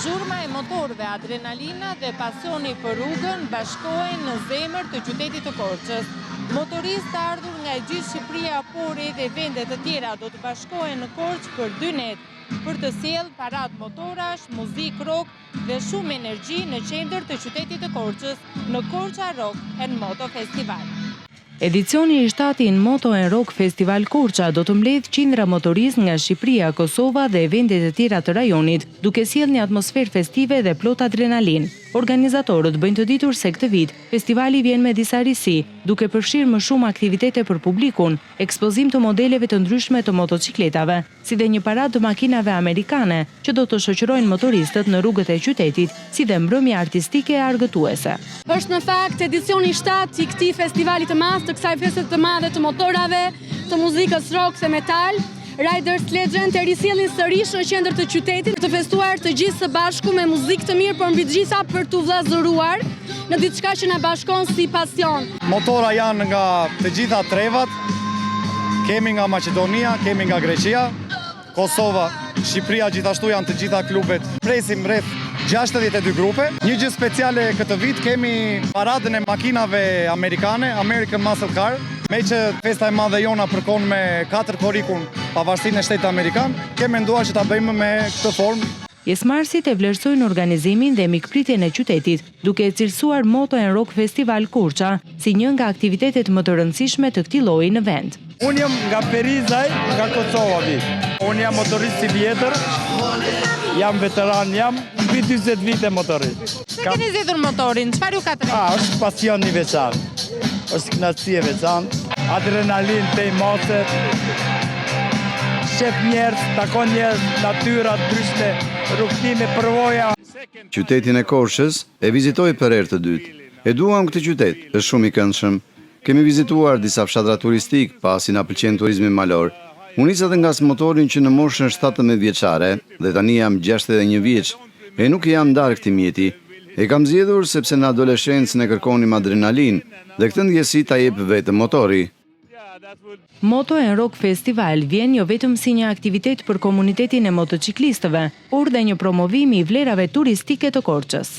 Zhurma e motorëve, adrenalina dhe pasioni për rrugën bashkohen në zemër të qytetit të Korçës. Motoristë të ardhur nga gjithë Shqipëria, por edhe vende të tjera do të bashkohen në Korçë për 2 net, për të sjellë parad motorash, muzikë rock dhe shumë energji në qendër të qytetit të Korçës në Korça Rock and Moto Festival. Edicioni i 7 Moto and Rock Festival Korça do të mbledh qindra motoristë nga Shqipëria, Kosova dhe vendet e tjera të rajonit, duke sjellë një atmosferë festive dhe plot adrenalin. Organizatorët bëjnë të ditur se këtë vit festivali vjen me disa risi, duke përfshirë më shumë aktivitete për publikun, ekspozim të modeleve të ndryshme të motocikletave, si dhe një parad të makinave amerikane që do të shoqërojnë motoristët në rrugët e qytetit, si dhe mbrëmje artistike e argëtuese. Është në fakt edicioni 7 i këtij festivali të madh, të kësaj feste të madhe të motorave, të muzikës rock dhe metal. Riders Legend e risjellin sërish në qendër të qytetit, të festuar të gjithë së bashku me muzikë të mirë, por mbi të gjitha për t'u vllazëruar në diçka që na bashkon si pasion. Motora janë nga të gjitha trevat, kemi nga Maqedonia, kemi nga Greqia, Kosova, Shqipëria, gjithashtu janë të gjitha klubet. Presim rreth 62 grupe. Një gjë speciale këtë vit kemi paradën e makinave amerikane, American Muscle Car, me që festa e madhe jona përkon me 4 korikun pavarësinë e shtetit amerikan, kemi menduar që ta bëjmë me këtë formë. Pjesëmarrësit e vlerësojnë organizimin dhe mikpritjen e qytetit, duke e cilësuar Moto and Rock Festival Korça si një nga aktivitetet më të rëndësishme të këtij lloji në vend. Unë jam nga Perizaj, nga Kosova vi. Unë jam motorist i vjetër, jam veteran, jam mbi 40 vite motorist. Se keni zgjedhur motorin, çfarë ju ka tregu? Është pasion i veçantë, është kënaqësi e veçantë, adrenalin te emotet, shef njerëz, takon njerëz, natyra ndryshme, rrugtime, përvoja. Qytetin e Korçës e vizitoj për herë të dytë. E duam këtë qytet, është shumë i këndshëm. Kemi vizituar disa fshatra turistik, pasi na pëlqen turizmi malor. Unë nisa dhe nga motorin që në moshën 17 vjeçare dhe tani jam 61 vjeç, e nuk jam ndarë këtij mjeti. E kam zgjedhur sepse në adoleshencën e kërkonim adrenalin dhe këtë ndjesi ta jep vetëm motori. Moto and Rock Festival vjen jo vetëm si një aktivitet për komunitetin e motociklistëve, por dhe një promovim i vlerave turistike të Korçës.